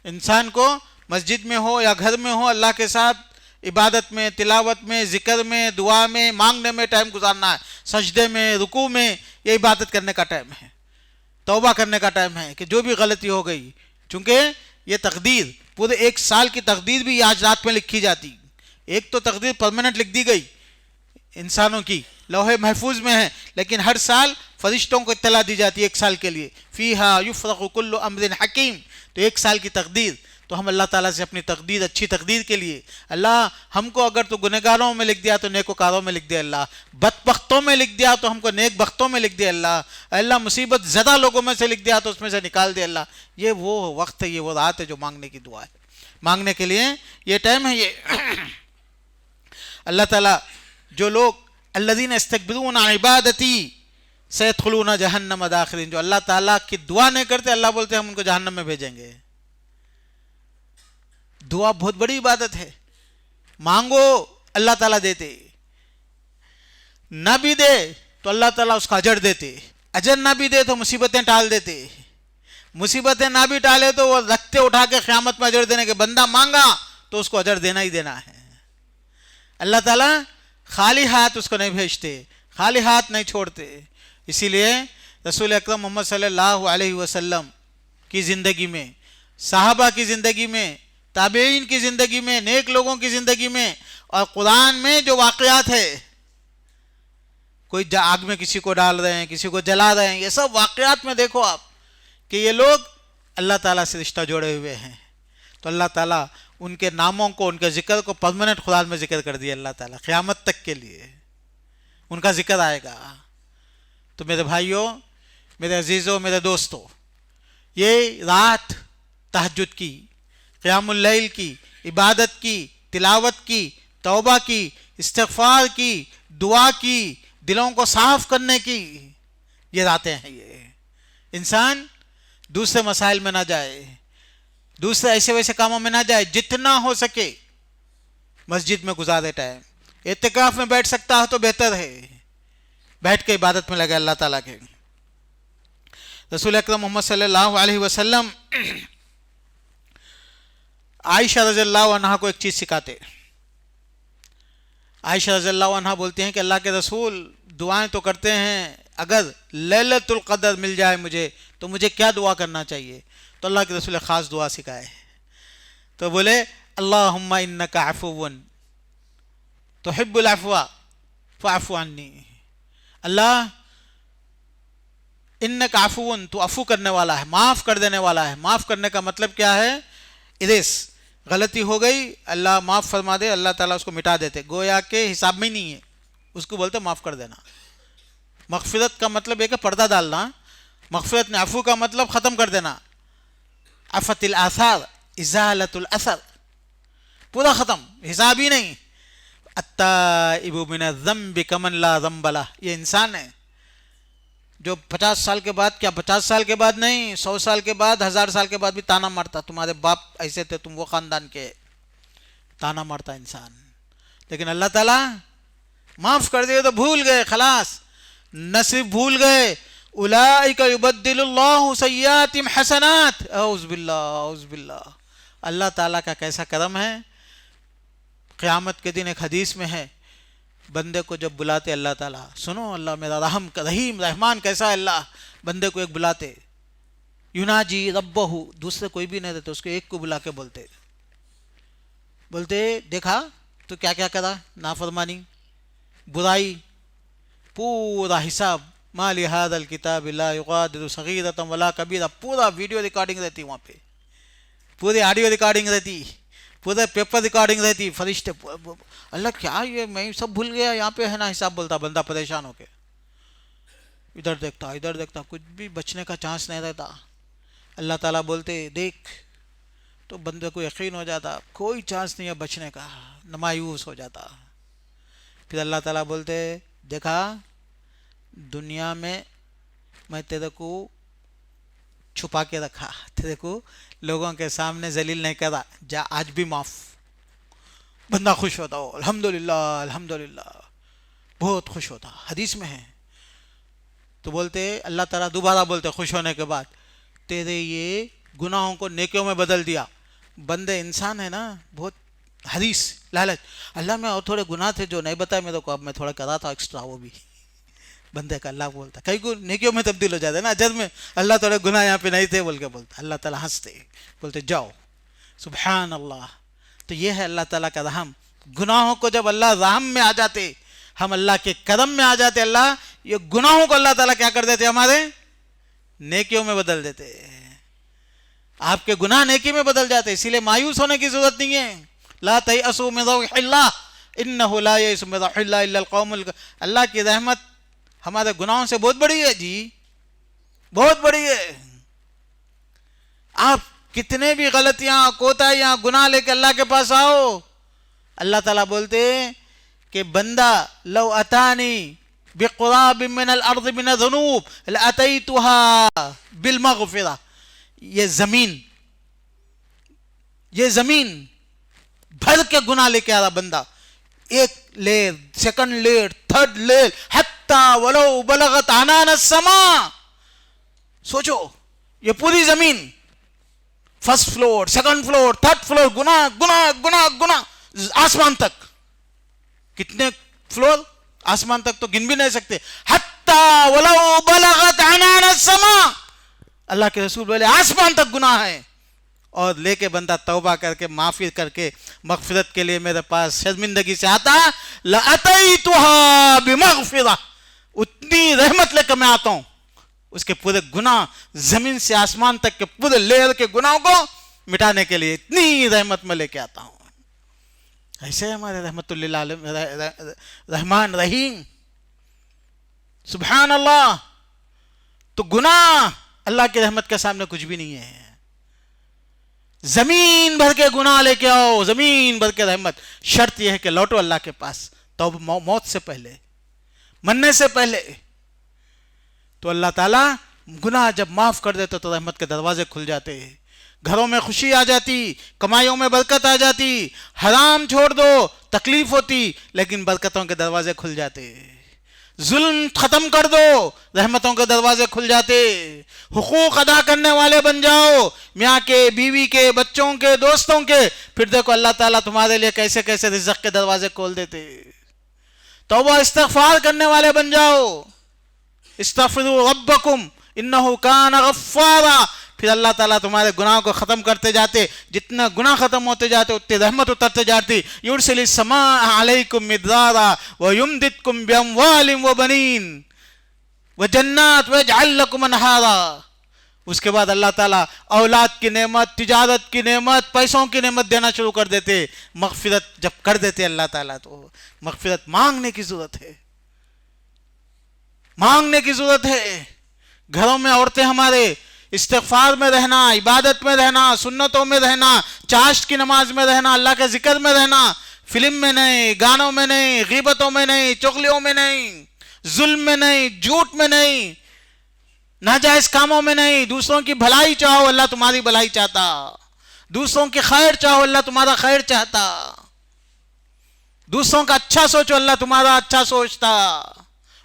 انسان کو مسجد میں ہو یا گھر میں ہو، اللہ کے ساتھ عبادت میں، تلاوت میں، ذکر میں، دعا میں، مانگنے میں ٹائم گزارنا ہے، سجدے میں، رکوع میں، یہ عبادت کرنے کا ٹائم ہے، توبہ کرنے کا ٹائم ہے کہ جو بھی غلطی ہو گئی، چونکہ یہ تقدیر، پورے 1 سال کی تقدیر بھی آج رات میں لکھی جاتی۔ ایک تو تقدیر پرماننٹ لکھ دی گئی انسانوں کی، لوح محفوظ میں ہے، لیکن ہر سال فرشتوں کو اطلاع دی جاتی ہے 1 سال کے لیے، فیہا یفرق کل امر حکیم، تو 1 سال کی تقدیر، تو ہم اللہ تعالیٰ سے اپنی تقدیر، اچھی تقدیر کے لیے، اللہ ہم کو اگر تو گنہگاروں میں لکھ دیا تو نیکوکاروں میں لکھ دے، اللہ بدبختوں میں لکھ دیا تو ہم کو نیک بختوں میں لکھ دے، اللہ مصیبت زدہ لوگوں میں سے لکھ دیا تو اس میں سے نکال دے اللہ۔ یہ وہ وقت ہے، یہ وہ رات ہے جو مانگنے کی دعا ہے، مانگنے کے لیے یہ ٹائم ہے۔ یہ اللہ تعالیٰ جو لوگ الذین یستکبرون عن عبادتی سیدخلون جہنم داخرین، جو اللہ تعالیٰ کی دعا نہیں کرتے، اللہ بولتے ہیں ہم ان کو جہنم میں بھیجیں گے۔ دعا بہت بڑی عبادت ہے، مانگو اللہ تعالیٰ دیتے، نہ بھی دے تو اللہ تعالیٰ اس کا اجر دیتے، اجر نہ بھی دے تو مصیبتیں ٹال دیتے، مصیبتیں نہ بھی ٹالے تو وہ رکھتے اٹھا کے قیامت میں اجر دینے کے، بندہ مانگا تو اس کو اجر دینا ہی دینا ہے۔ اللہ تعالیٰ خالی ہاتھ اس کو نہیں بھیجتے، خالی ہاتھ نہیں چھوڑتے۔ اسی لیے رسول اکرم محمد صلی اللہ علیہ وسلم کی زندگی میں، صحابہ کی زندگی میں، تابعین کی زندگی میں، نیک لوگوں کی زندگی میں اور قرآن میں جو واقعات ہے، کوئی آگ میں کسی کو ڈال رہے ہیں، کسی کو جلا رہے ہیں، یہ سب واقعات میں دیکھو آپ کہ یہ لوگ اللہ تعالیٰ سے رشتہ جوڑے ہوئے ہیں، تو اللہ تعالیٰ ان کے ناموں کو، ان کے ذکر کو پرماننٹ قرآن میں ذکر کر دیا اللہ تعالیٰ، قیامت تک کے لیے ان کا ذکر آئے گا۔ تو میرے بھائیوں، میرے عزیزوں، میرے دوستوں، یہ رات تہجد کی، قیام اللیل کی، عبادت کی، تلاوت کی، توبہ کی، استغفار کی، دعا کی، دلوں کو صاف کرنے کی یہ راتیں ہیں۔ یہ انسان دوسرے مسائل میں نہ جائے، دوسرے ایسے ویسے کاموں میں نہ جائے، جتنا ہو سکے مسجد میں گزارے ٹائم، اعتکاف میں بیٹھ سکتا ہے تو بہتر ہے، بیٹھ کے عبادت میں لگے اللہ تعالیٰ کے۔ رسول اکرم محمد صلی اللہ علیہ وسلم عائشہ رضی اللہ عنہ کو ایک چیز سکھاتے۔ عائشہ رضی اللہ عنہ بولتی ہیں کہ اللہ کے رسول دعائیں تو کرتے ہیں، اگر لیلۃ القدر مل جائے مجھے تو مجھے کیا دعا کرنا چاہیے؟ تو اللہ کے رسول خاص دعا سکھائے، تو بولے اللہم انک عفو تحب العفو فاعف عنی۔ اللہ انک عفو، تو عفو کرنے والا ہے، معاف کر دینے والا ہے۔ معاف کرنے کا مطلب کیا ہے؟ ارس، غلطی ہو گئی اللہ معاف فرما دے، اللہ تعالیٰ اس کو مٹا دیتے، گویا کہ حساب میں نہیں ہے، اس کو بولتے معاف کر دینا۔ مغفرت کا مطلب ایک ہے پردہ ڈالنا، مغفرت نے عفو کا مطلب ختم کر دینا۔ عفت الآثار ازالت الاثر، پورا ختم، حساب ہی نہیں۔ التائب من الذنب کمن لا ذنب لہ، یہ انسان ہے جو 50 سال کے بعد، کیا 50 سال کے بعد نہیں، 100 سال کے بعد، 1000 سال کے بعد بھی تانا مارتا، تمہارے باپ ایسے تھے، تم وہ خاندان کے، تانا مارتا انسان۔ لیکن اللہ تعالیٰ معاف کر دیے تو بھول گئے، خلاص، نہ صرف بھول گئے، اولئک یبدل اللہ سیئاتہم حسنات، اعوذ باللہ اعوذ باللہ۔ اللہ تعالیٰ کا کیسا کرم ہے، قیامت کے دن ایک حدیث میں ہے، بندے کو جب بلاتے اللہ تعالیٰ، سنو اللہ میرا رحیم رحمان کیسا ہے، اللہ بندے کو ایک بلاتے، یناجی ربہ، دوسرے کوئی بھی نہیں دیتے، اس کو ایک کو بلا کے بولتے دیکھا تو کیا کیا کرا، نافرمانی، برائی، پورا حساب، ما لہذا الکتاب لا یغادر صغیرۃ ولا کبیرہ، پورا ویڈیو ریکارڈنگ رہتی وہاں پہ، پوری آڈیو ریکارڈنگ رہتی، پورے پیپر ریکارڈنگ رہتی، فرشتے، اللہ کیا یہ میں سب بھول گیا، یہاں پہ ہے نا حساب، بولتا بندہ پریشان ہو کے، ادھر دیکھتا، کچھ بھی بچنے کا چانس نہیں رہتا۔ اللہ تعالیٰ بولتے دیکھ، تو بندے کو یقین ہو جاتا کوئی چانس نہیں ہے بچنے کا، مایوس ہو جاتا۔ پھر اللہ تعالیٰ بولتے دیکھا دنیا میں میں تیرے کو چھپا کے رکھا، تیرے کو لوگوں کے سامنے ذلیل نہیں کرا، جا آج بھی معاف۔ بندہ خوش ہوتا ہو، الحمدللہ الحمدللہ، بہت خوش ہوتا، حدیث میں ہے۔ تو بولتے اللہ تعالیٰ دوبارہ بولتے خوش ہونے کے بعد، تیرے یہ گناہوں کو نیکیوں میں بدل دیا۔ بندے انسان ہے نا، بہت حریص، لالچ، اللہ میں اور تھوڑے گناہ تھے جو نہیں بتائے میرے کو، اب میں تھوڑا کرا تھا ایکسٹرا، وہ بھی بندے کا اللہ بولتا، کئی کو نیکیوں میں تبدیل ہو جاتا ہے نا، اجر میں اللہ تھوڑے گناہ یہاں پہ نہیں تھے بول کے بولتا، اللہ تعالیٰ ہنستے بولتے جاؤ، سبحان اللہ۔ تو یہ ہے اللہ تعالیٰ کا رحم، گناہوں کو جب اللہ رحم میں آ جاتے، ہم اللہ کے کرم میں آ جاتے، اللہ یہ گناہوں کو اللہ تعالیٰ کیا کر دیتے، ہمارے نیکیوں میں بدل دیتے۔ آپ کے گناہ نیکی میں بدل جاتے. اسی لیے مایوس ہونے کی ضرورت نہیں ہے. لا تیأسوا من روح اللہ انہ لا یئس من روح اللہ الا القوم اللہ کی رحمت ہمارے گناہوں سے بہت بڑی ہے جی، بہت بڑی ہے. آپ کتنے بھی غلطیاں، کوتاہیاں، گناہ لے کے اللہ کے پاس آؤ، اللہ تعالیٰ بولتے کہ بندہ لو اتانی بقراب من الارض من الذنوب لاتیتها بالمغفرہ. یہ زمین بھر کے گناہ لے کے آ رہا بندہ، ایک لیر، سیکنڈ لیر، تھرڈ لیر، حتی ولو بلغت عنان السماء. سوچو یہ پوری زمین، first floor, second floor, third floor, گناہ گناہ گناہ گناہ، آسمان تک. کتنے فلور؟ آسمان تک تو گن بھی نہیں سکتے. حتی ولو بلغت عنان السماء، اللہ کے رسول بولے آسمان تک گناہ ہے. اور لے کے بندہ توبہ کر کے معافی کر کے مغفرت کے لیے میرے پاس شرمندگی سے آتا، لَأَتَيْتُهَا بِمَغْفِرَةٍ، اتنی رحمت لے کر میں آتا ہوں، اس کے پورے گناہ زمین سے آسمان تک کے پورے لیئر کے گناہوں کو مٹانے کے لیے اتنی رحمت میں لے کے آتا ہوں. ایسے ہمارے رحمت للعالمین رحمان رحیم. سبحان اللہ. تو گناہ اللہ کی رحمت کے سامنے کچھ بھی نہیں ہے. زمین بھر کے گناہ لے کے آؤ، زمین بھر کے رحمت. شرط یہ ہے کہ لوٹو اللہ کے پاس، تو موت سے پہلے، مرنے سے پہلے. تو اللہ تعالیٰ گناہ جب معاف کر دیتے تو رحمت کے دروازے کھل جاتے، گھروں میں خوشی آ جاتی، کمائیوں میں برکت آ جاتی. حرام چھوڑ دو، تکلیف ہوتی، لیکن برکتوں کے دروازے کھل جاتے. ظلم ختم کر دو، رحمتوں کے دروازے کھل جاتے. حقوق ادا کرنے والے بن جاؤ، میاں کے، بیوی کے، بچوں کے، دوستوں کے، پھر دیکھو اللہ تعالیٰ تمہارے لیے کیسے کیسے رزق کے دروازے کھول دیتے. توبہ استغفار کرنے والے بن جاؤ. استغفروا ربکم انہ کان غفارا. پھر اللہ تعالیٰ تمہارے گناہوں کو ختم کرتے جاتے. جتنا گناہ ختم ہوتے جاتے اتنی رحمت اترتے جاتی. یرسل السماء علیکم مدرارا ویمددکم باموال وبنین وجنات ویجعل لکم انہارا. اس کے بعد اللہ تعالیٰ اولاد کی نعمت، تجارت کی نعمت، پیسوں کی نعمت دینا شروع کر دیتے. مغفرت جب کر دیتے اللہ تعالیٰ تو مغفرت مانگنے کی ضرورت ہے، مانگنے کی ضرورت ہے. گھروں میں عورتیں ہمارے استغفار میں رہنا، عبادت میں رہنا، سنتوں میں رہنا، چاشت کی نماز میں رہنا، اللہ کے ذکر میں رہنا، فلم میں نہیں، گانوں میں نہیں، غیبتوں میں نہیں، چغلیوں میں نہیں، ظلم میں نہیں، جھوٹ میں نہیں، ناجائز کاموں میں نہیں. دوسروں کی بھلائی چاہو، اللہ تمہاری بھلائی چاہتا. دوسروں کی خیر چاہو، اللہ تمہارا خیر چاہتا. دوسروں کا اچھا سوچو، اللہ تمہارا اچھا سوچتا.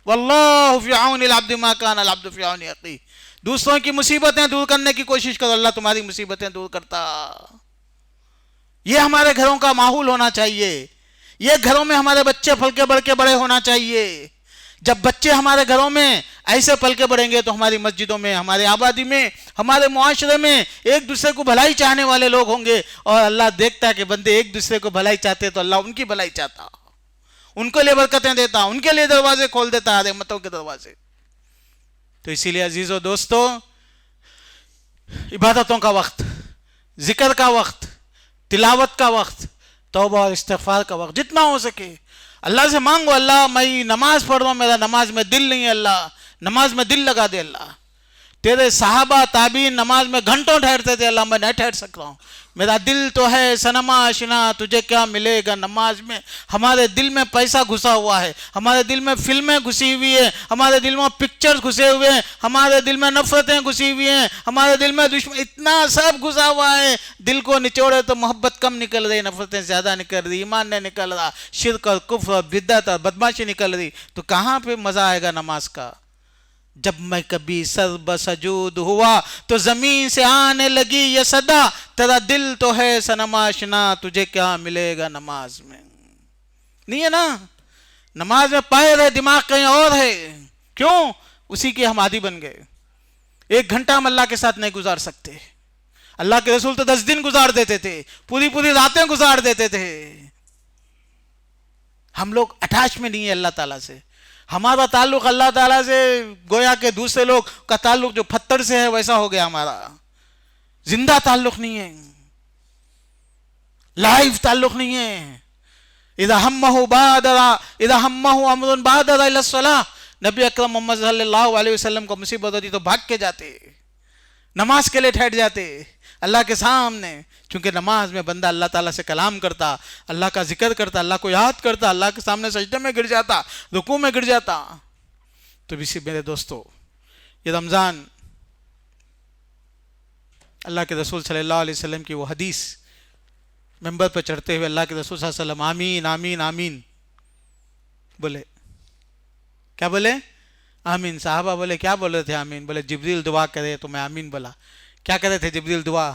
واللہ فی عون العبد ما کان العبد فی عون اخیہ. دوسروں کی مصیبتیں دور کرنے کی کوشش کرو، اللہ تمہاری مصیبتیں دور کرتا. یہ ہمارے گھروں کا ماحول ہونا چاہیے. یہ گھروں میں ہمارے بچے پل کے بڑھ کے بڑے ہونا چاہیے. جب بچے ہمارے گھروں میں ایسے پل کے بڑھیں گے تو ہماری مسجدوں میں، ہمارے آبادی میں، ہمارے معاشرے میں ایک دوسرے کو بھلائی چاہنے والے لوگ ہوں گے. اور اللہ دیکھتا ہے کہ بندے ایک دوسرے کو بھلائی چاہتے تو اللہ ان کی بھلائی چاہتا، ان کے لیے برکتیں دیتا، ان کے لیے دروازے کھول دیتا، رحمتوں کے دروازے. تو اسی لیے عزیزو دوستو، عبادتوں کا وقت، ذکر کا وقت، تلاوت کا وقت، توبہ اور استغفار کا وقت، جتنا ہو سکے اللہ سے مانگو. اللہ میں نماز پڑھ رہا ہوں، میرا نماز میں دل نہیں ہے، اللہ نماز میں دل لگا دے. اللہ تیرے صحابہ تابعین نماز میں گھنٹوں ٹھہرتے تھے، اللہ میں نہیں ٹھہر سک رہا ہوں، میرا دل تو ہے صنما آشنا، تجھے کیا ملے گا نماز میں. ہمارے دل میں پیسہ گھسا ہوا ہے، ہمارے دل میں فلمیں گھسی ہوئی ہیں، ہمارے دل میں پکچرز گھسے ہوئے ہیں، ہمارے دل میں نفرتیں گھسی ہوئی ہیں، ہمارے دل میں اتنا سب گھسا ہوا ہے. دل کو نچوڑے تو محبت کم نکل رہی، نفرتیں زیادہ نکل رہی، ایمان نہیں نکل رہا، شرک اور کفر اور بدعت اور بدماشی نکل رہی. تو کہاں پہ مزہ آئے گا نماز کا؟ جب میں کبھی سر بسجود ہوا تو زمین سے آنے لگی یہ صدا، تیرا دل تو ہے صنم آشنا، تجھے کیا ملے گا نماز میں. نہیں ہے نا، نماز میں پیر ہے، دماغ کہیں اور ہے. کیوں؟ اسی کے ہم عادی بن گئے. 1 گھنٹہ ہم اللہ کے ساتھ نہیں گزار سکتے. اللہ کے رسول تو 10 دن گزار دیتے تھے، پوری پوری راتیں گزار دیتے تھے. ہم لوگ اٹیچ میں نہیں ہے اللہ تعالیٰ سے. ہمارا تعلق اللہ تعالیٰ سے گویا کہ دوسرے لوگ کا تعلق جو پتھر سے ہے ویسا ہو گیا ہمارا. زندہ تعلق نہیں ہے، لائیو تعلق نہیں ہے. اذا ہمہ امر بادر الی الصلاۃ، نبی اکرم محمد صلی اللہ علیہ وسلم کو مصیبت ہوتی تو بھاگ کے جاتے، نماز کے لیے ٹھہر جاتے اللہ کے سامنے. چونکہ نماز میں بندہ اللہ تعالیٰ سے کلام کرتا، اللہ کا ذکر کرتا، اللہ کو یاد کرتا، اللہ کے سامنے سجدے میں گر جاتا، رکوع میں گر جاتا. تو اسی میرے دوستو، یہ رمضان اللہ کے رسول صلی اللہ علیہ وسلم کی وہ حدیث، ممبر پہ چڑھتے ہوئے اللہ کے رسول صلی اللہ علیہ وسلم آمین آمین آمین بولے. کیا بولے؟ آمین. صحابہ بولے کیا بول رہے تھے آمین؟ بولے جبریل دعا کرے تو میں آمین بولا. کیا کرے تھے جبریل دعا؟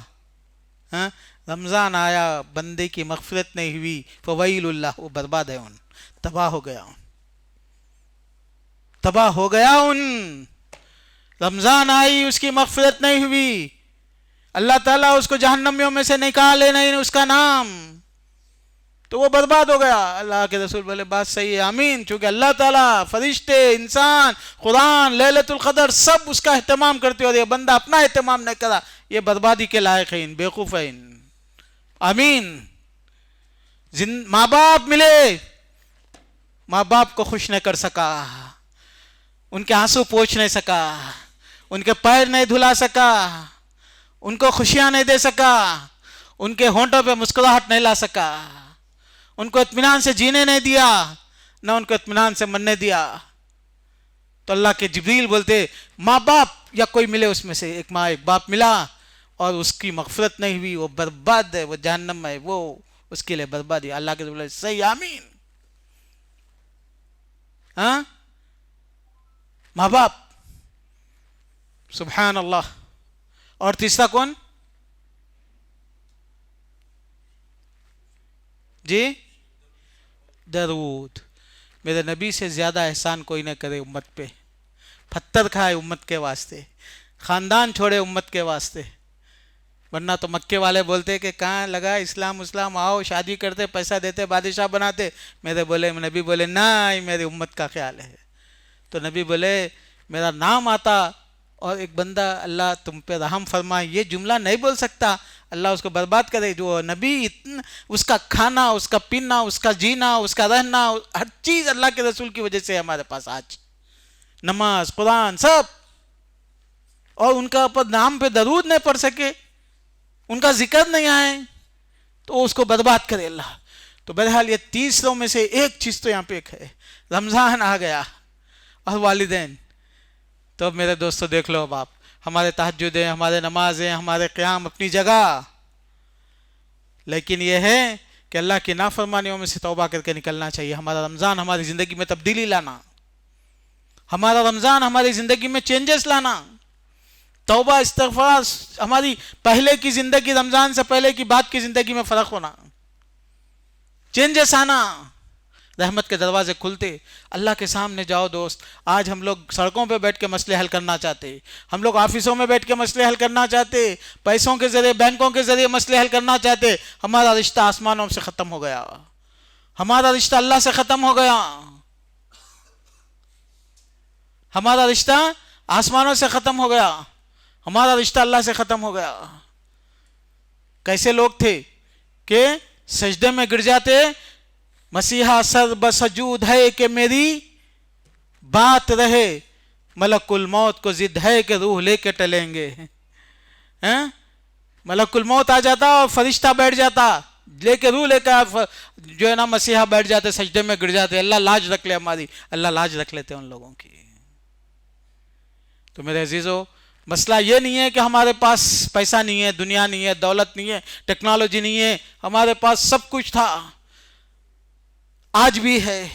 رمضان آیا، بندے کی مغفرت نہیں ہوئی، فویل اللہ، وہ برباد ہے، ان تباہ ہو گیا، تباہ ہو گیا. ان رمضان آئی، اس کی مغفرت نہیں ہوئی، اللہ تعالیٰ اس کو جہنمیوں میں سے نکالے نہیں اس کا نام، تو وہ برباد ہو گیا. اللہ کے رسول بولے بات صحیح ہے، آمین. چونکہ اللہ تعالیٰ، فرشتے، انسان، قرآن، لیلۃ القدر سب اس کا اہتمام کرتے، اور یہ بندہ اپنا اہتمام نہیں کرا، یہ بربادی کے لائق ہے، بیوقوف ہے. آمین. ماں باپ ملے، ماں باپ کو خوش نہیں کر سکا، ان کے آنسو پوچھ نہیں سکا، ان کے پیر نہیں دھلا سکا، ان کو خوشیاں نہیں دے سکا، ان کے ہونٹوں پہ مسکراہٹ نہیں لا سکا، ان کو اطمینان سے جینے نہیں دیا، نہ ان کو اطمینان سے مرنے دیا. تو اللہ کے جبریل بولتے ماں باپ یا کوئی ملے، اس میں سے ایک ماں ایک باپ ملا اور اس کی مغفرت نہیں ہوئی، وہ برباد ہے، وہ جہنم ہے، وہ اس کے لیے بربادی. اللہ کے بولے صحیح، آمین. ہاں، ماں باپ، سبحان اللہ. اور تیسرا کون؟ جی، درود. میرے نبی سے زیادہ احسان کوئی نہ کرے امت پہ. پتھر کھائے امت کے واسطے، خاندان چھوڑے امت کے واسطے. ورنہ تو مکے والے بولتے کہ کہاں لگا اسلام، اسلام آؤ، شادی کرتے، پیسہ دیتے، بادشاہ بناتے. نبی بولے نہیں، میری امت کا خیال ہے. تو نبی بولے میرا نام آتا اور ایک بندہ اللہ تم پہ رحم فرمائے یہ جملہ نہیں بول سکتا، اللہ اس کو برباد کرے. جو نبی اس کا کھانا، اس کا پینا، اس کا جینا، اس کا رہنا، ہر چیز اللہ کے رسول کی وجہ سے ہمارے پاس آج، نماز، قرآن، سب. اور ان کا اوپر نام پہ درود نہیں پڑھ سکے، ان کا ذکر نہیں آئے، تو اس کو برباد کرے اللہ. تو بہرحال یہ تیسروں میں سے ایک چیز تو یہاں پہ ایک ہے. رمضان آ گیا اور والدین. تو میرے دوستو دیکھ لو، اب آپ، ہمارے تہجدیں، ہمارے نمازیں، ہمارے قیام اپنی جگہ، لیکن یہ ہے کہ اللہ کی نافرمانیوں میں سے توبہ کر کے نکلنا چاہیے. ہمارا رمضان ہماری زندگی میں تبدیلی لانا، ہمارا رمضان ہماری زندگی میں چینجز لانا، توبہ استغفار، ہماری پہلے کی زندگی، رمضان سے پہلے کی بعد کی زندگی میں فرق ہونا، چینجز آنا، رحمت کے دروازے کھلتے. اللہ کے سامنے جاؤ دوست. آج ہم لوگ سڑکوں پہ بیٹھ کے مسئلے حل کرنا چاہتے، ہم لوگ آفسوں میں بیٹھ کے مسئلے حل کرنا چاہتے، پیسوں کے ذریعے، بینکوں کے ذریعے مسئلے حل کرنا چاہتے. ہمارا رشتہ آسمانوں سے ختم ہو گیا، ہمارا رشتہ اللہ سے ختم ہو گیا، ہمارا رشتہ آسمانوں سے ختم ہو گیا، ہمارا رشتہ اللہ سے ختم ہو گیا. کیسے لوگ تھے کہ سجدے میں گر جاتے، مسیحا سر بسجود ہے کہ میری بات رہے، ملک الموت کو ضد ہے کہ روح لے کے ٹلیں گے. ملک الموت آ جاتا اور فرشتہ بیٹھ جاتا، لے کے روح لے کر جو ہے نا مسیحا بیٹھ جاتے، سجدے میں گر جاتے. اللہ لاج رکھ لے ہماری، اللہ لاج رکھ لیتے ان لوگوں کی. تو میرے عزیزو، مسئلہ یہ نہیں ہے کہ ہمارے پاس پیسہ نہیں ہے، دنیا نہیں ہے، دولت نہیں ہے، ٹیکنالوجی نہیں ہے. ہمارے پاس سب کچھ تھا، آج بھی ہے،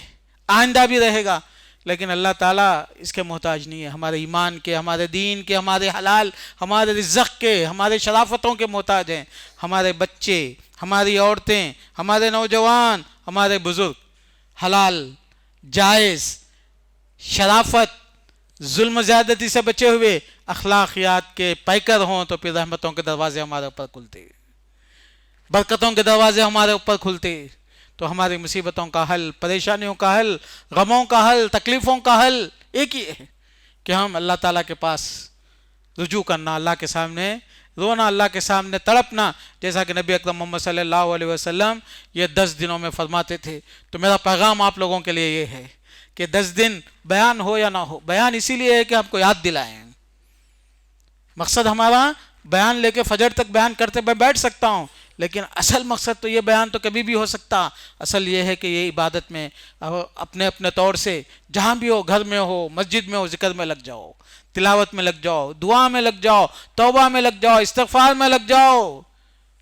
آئندہ بھی رہے گا، لیکن اللہ تعالیٰ اس کے محتاج نہیں ہے. ہمارے ایمان کے، ہمارے دین کے، ہمارے حلال، ہمارے رزق کے، ہمارے شرافتوں کے محتاج ہیں. ہمارے بچے، ہماری عورتیں، ہمارے نوجوان، ہمارے بزرگ حلال، جائز، شرافت، ظلم زیادتی سے بچے ہوئے اخلاقیات کے پیکر ہوں، تو پھر رحمتوں کے دروازے ہمارے اوپر کھلتے، برکتوں کے دروازے ہمارے اوپر کھلتے. تو ہماری مصیبتوں کا حل، پریشانیوں کا حل، غموں کا حل، تکلیفوں کا حل ایک ہی ہے کہ ہم اللہ تعالیٰ کے پاس رجوع کرنا، اللہ کے سامنے رونا اللہ کے سامنے تڑپنا، جیسا کہ نبی اکرم محمد صلی اللہ علیہ وسلم یہ 10 دنوں میں فرماتے تھے۔ تو میرا پیغام آپ لوگوں کے لیے یہ ہے کہ 10 دن بیان ہو یا نہ ہو، بیان اسی لیے ہے کہ آپ کو یاد دلائیں۔ مقصد ہمارا بیان لے کے فجر تک بیان کرتے میں بیٹھ سکتا ہوں، لیکن اصل مقصد تو یہ بیان تو کبھی بھی ہو سکتا، اصل یہ ہے کہ یہ عبادت میں اپنے اپنے طور سے جہاں بھی ہو، گھر میں ہو، مسجد میں ہو، ذکر میں لگ جاؤ، تلاوت میں لگ جاؤ، دعا میں لگ جاؤ، توبہ میں لگ جاؤ، استغفار میں لگ جاؤ۔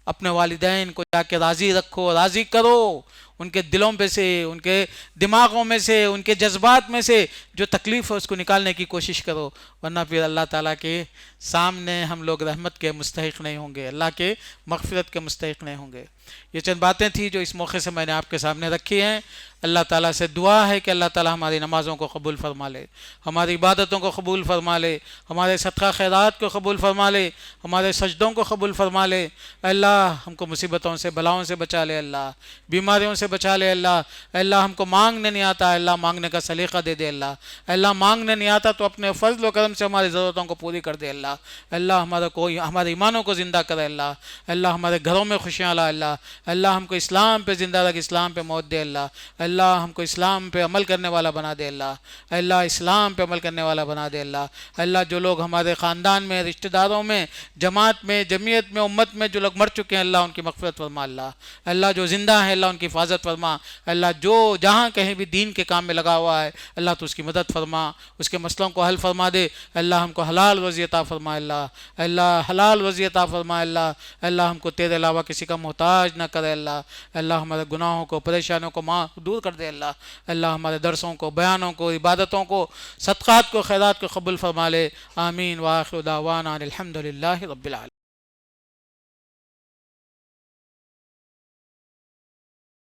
اپنے والدین کو جا کے راضی رکھو، راضی کرو، ان کے دلوں پہ سے، ان کے دماغوں میں سے، ان کے جذبات میں سے جو تکلیف ہے اس کو نکالنے کی کوشش کرو، ورنہ پھر اللہ تعالیٰ کے سامنے ہم لوگ رحمت کے مستحق نہیں ہوں گے، اللہ کے مغفرت کے مستحق نہیں ہوں گے۔ یہ چند باتیں تھیں جو اس موقع سے میں نے آپ کے سامنے رکھی ہیں۔ اللہ تعالیٰ سے دعا ہے کہ اللہ تعالیٰ ہماری نمازوں کو قبول فرما لے، ہماری عبادتوں کو قبول فرما لے، ہمارے صدقہ خیرات کو قبول فرما لے، ہمارے سجدوں کو قبول فرما لے۔ اللہ ہم کو مصیبتوں سے، بلاؤں سے بچا لے، اللہ بیماریوں سے بچا لے، اللہ ہم کو مانگنے نہیں آتا، اللہ مانگنے کا سلیقہ دے دے، اللہ مانگنے نہیں آتا تو اپنے فضل و کرم سے ہماری ضرورتوں کو پوری کر دے، اللہ ہمارے ایمانوں کو زندہ کرے، اللہ ہمارے گھروں میں خوشیاں لا، اللہ ہم کو اسلام پہ زندہ رکھ، اسلام پہ موت دے، اللہ ہم کو اسلام پہ عمل کرنے والا بنا دے، اللہ اسلام پہ عمل کرنے والا بنا دے، اللہ جو لوگ ہمارے خاندان میں، رشتہ داروں میں، جماعت میں، جمعیت میں، امت میں جو لوگ مر چکے ہیں، اللہ ان کی مغفرت فرما، اللہ جو زندہ ہیں، اللہ ان کی حفاظت فرما، اللہ جو جہاں کہیں بھی دین کے کام میں لگا ہوا ہے، اللہ تو اس کی مدد فرما، اس کے مسئلوں کو حل فرما دے، اللہ ہم کو حلال روزی عطا فرما، اللہ حلال روزی عطا فرما، اللہ ہم کو تیرے علاوہ کسی کا محتاج نہ کرے، اللہ ہمارے گناہوں کو، پریشانیوں کو دور کر دے، اللہ ہمارے درسوں کو، بیانوں کو، عبادتوں کو، صدقات کو، خیرات کو قبول فرما لے۔ آمین۔ وآخر دعوانا الحمدللہ رب العالمین۔